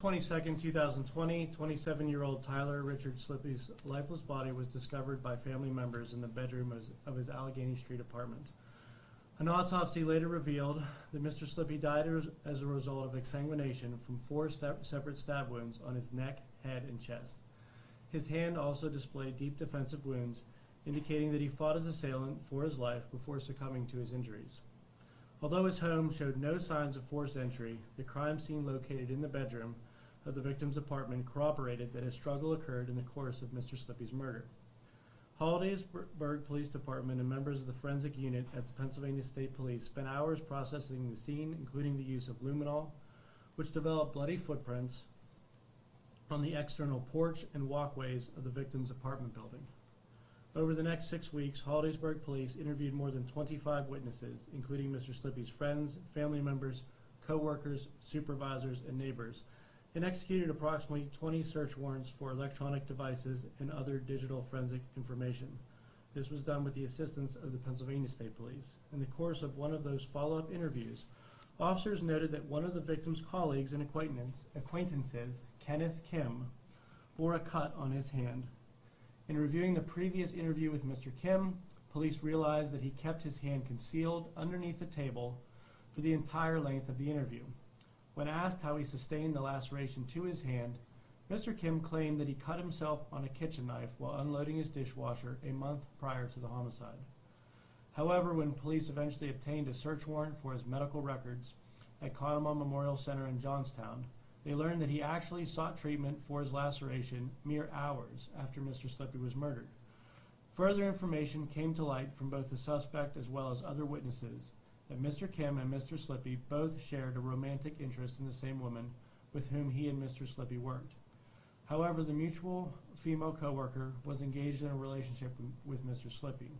22nd, 2020, 27-year-old Tyler Richard Slippy's lifeless body was discovered by family members in the bedroom of his Allegheny Street apartment. An autopsy later revealed that Mr. Slippy died as a result of exsanguination from four separate stab wounds on his neck, head, and chest. His hand also displayed deep defensive wounds, indicating that he fought his assailant for his life before succumbing to his injuries. Although his home showed no signs of forced entry, the crime scene located in the bedroom of the victim's apartment corroborated that a struggle occurred in the course of Mr. Slippy's murder. Hollidaysburg Police Department and members of the forensic unit at the Pennsylvania State Police spent hours processing the scene, including the use of luminol, which developed bloody footprints on the external porch and walkways of the victim's apartment building. Over the next 6 weeks, Hollidaysburg Police interviewed more than 25 witnesses, including Mr. Slippy's friends, family members, co-workers, supervisors, and neighbors, and executed approximately 20 search warrants for electronic devices and other digital forensic information. This was done with the assistance of the Pennsylvania State Police. In the course of one of those follow-up interviews, officers noted that one of the victim's colleagues and acquaintances, Kenneth Kim, bore a cut on his hand. In reviewing the previous interview with Mr. Kim, police realized that he kept his hand concealed underneath the table for the entire length of the interview. When asked how he sustained the laceration to his hand, Mr. Kim claimed that he cut himself on a kitchen knife while unloading his dishwasher a month prior to the homicide. However, when police eventually obtained a search warrant for his medical records at Conemaugh Memorial Center in Johnstown, they learned that he actually sought treatment for his laceration mere hours after Mr. Slippy was murdered. Further information came to light from both the suspect as well as other witnesses that Mr. Kim and Mr. Slippy both shared a romantic interest in the same woman with whom he and Mr. Slippy worked. However, the mutual female co-worker was engaged in a relationship with Mr. Slippy.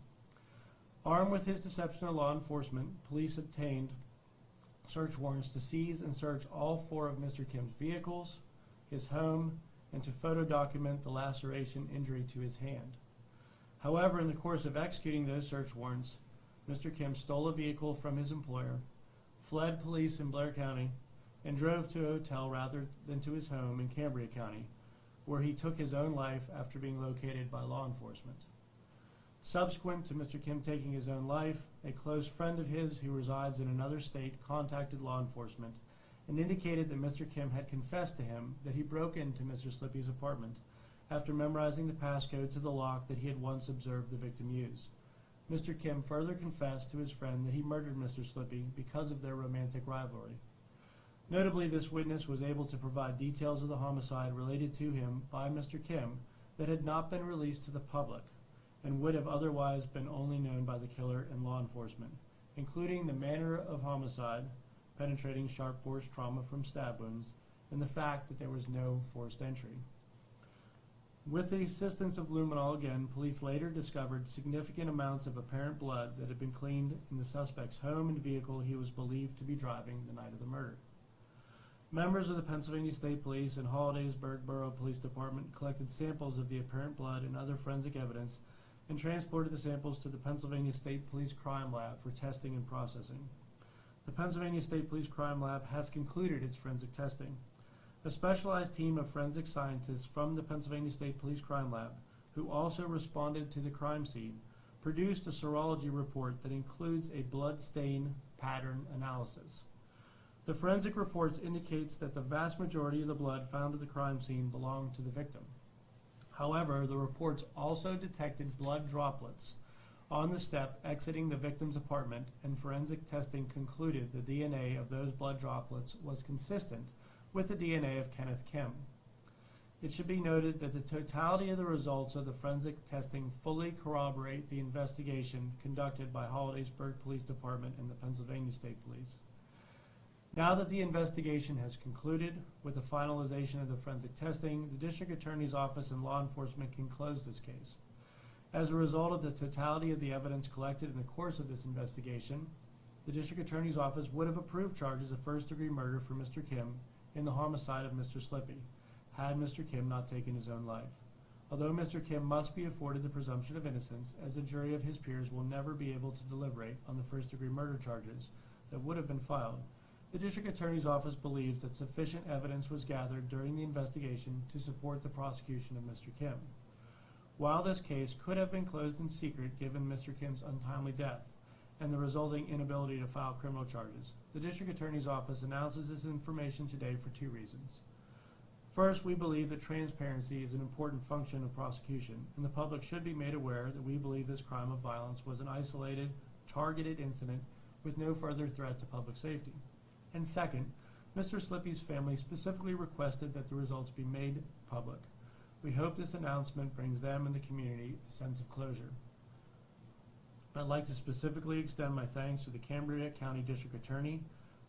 Armed with his deception of law enforcement, police obtained search warrants to seize and search all four of Mr. Kim's vehicles, his home, and to photo document the laceration injury to his hand. However, in the course of executing those search warrants, Mr. Kim stole a vehicle from his employer, fled police in Blair County, and drove to a hotel rather than to his home in Cambria County, where he took his own life after being located by law enforcement. Subsequent to Mr. Kim taking his own life, a close friend of his who resides in another state contacted law enforcement and indicated that Mr. Kim had confessed to him that he broke into Mr. Slippy's apartment after memorizing the passcode to the lock that he had once observed the victim use. Mr. Kim further confessed to his friend that he murdered Mr. Slippy because of their romantic rivalry. Notably, this witness was able to provide details of the homicide related to him by Mr. Kim that had not been released to the public and would have otherwise been only known by the killer and law enforcement, including the manner of homicide, penetrating sharp force trauma from stab wounds, and the fact that there was no forced entry. With the assistance of luminol again, police later discovered significant amounts of apparent blood that had been cleaned in the suspect's home and vehicle he was believed to be driving the night of the murder. Members of the Pennsylvania State Police and Hollidaysburg Borough Police Department collected samples of the apparent blood and other forensic evidence and transported the samples to the Pennsylvania State Police Crime Lab for testing and processing. The Pennsylvania State Police Crime Lab has concluded its forensic testing. A specialized team of forensic scientists from the Pennsylvania State Police Crime Lab, who also responded to the crime scene, produced a serology report that includes a blood stain pattern analysis. The forensic report indicates that the vast majority of the blood found at the crime scene belonged to the victim. However, the reports also detected blood droplets on the step exiting the victim's apartment, and forensic testing concluded the DNA of those blood droplets was consistent with the DNA of Kenneth Kim. It should be noted that the totality of the results of the forensic testing fully corroborate the investigation conducted by Hollidaysburg Police Department and the Pennsylvania State Police. Now that the investigation has concluded with the finalization of the forensic testing, the District Attorney's Office and law enforcement can close this case. As a result of the totality of the evidence collected in the course of this investigation, the District Attorney's Office would have approved charges of first-degree murder for Mr. Kim in the homicide of Mr. Slippy, had Mr. Kim not taken his own life. Although Mr. Kim must be afforded the presumption of innocence, as a jury of his peers will never be able to deliberate on the first-degree murder charges that would have been filed, The District Attorney's Office believes that sufficient evidence was gathered during the investigation to support the prosecution of Mr. Kim. While this case could have been closed in secret given Mr. Kim's untimely death and the resulting inability to file criminal charges, the District Attorney's Office announces this information today for two reasons. First, we believe that transparency is an important function of prosecution, and the public should be made aware that we believe this crime of violence was an isolated, targeted incident with no further threat to public safety. And second, Mr. Slippy's family specifically requested that the results be made public. We hope this announcement brings them and the community a sense of closure. I'd like to specifically extend my thanks to the Cambria County District Attorney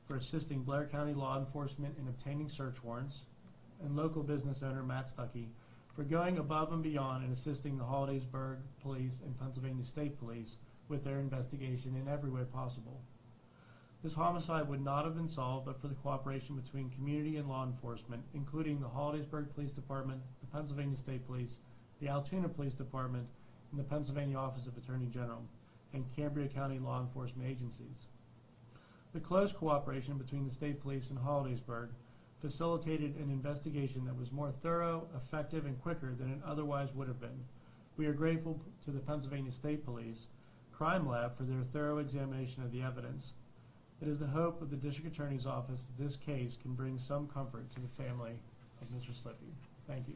for assisting Blair County law enforcement in obtaining search warrants, and local business owner Matt Stuckey for going above and beyond and assisting the Hollidaysburg Police and Pennsylvania State Police with their investigation in every way possible. This homicide would not have been solved but for the cooperation between community and law enforcement, including the Hollidaysburg Police Department, the Pennsylvania State Police, the Altoona Police Department, and the Pennsylvania Office of Attorney General, and Cambria County law enforcement agencies. The close cooperation between the State Police and Hollidaysburg facilitated an investigation that was more thorough, effective, and quicker than it otherwise would have been. We are grateful to the Pennsylvania State Police Crime Lab for their thorough examination of the evidence. It is the hope of the District Attorney's Office that this case can bring some comfort to the family of Mr. Slippy. Thank you.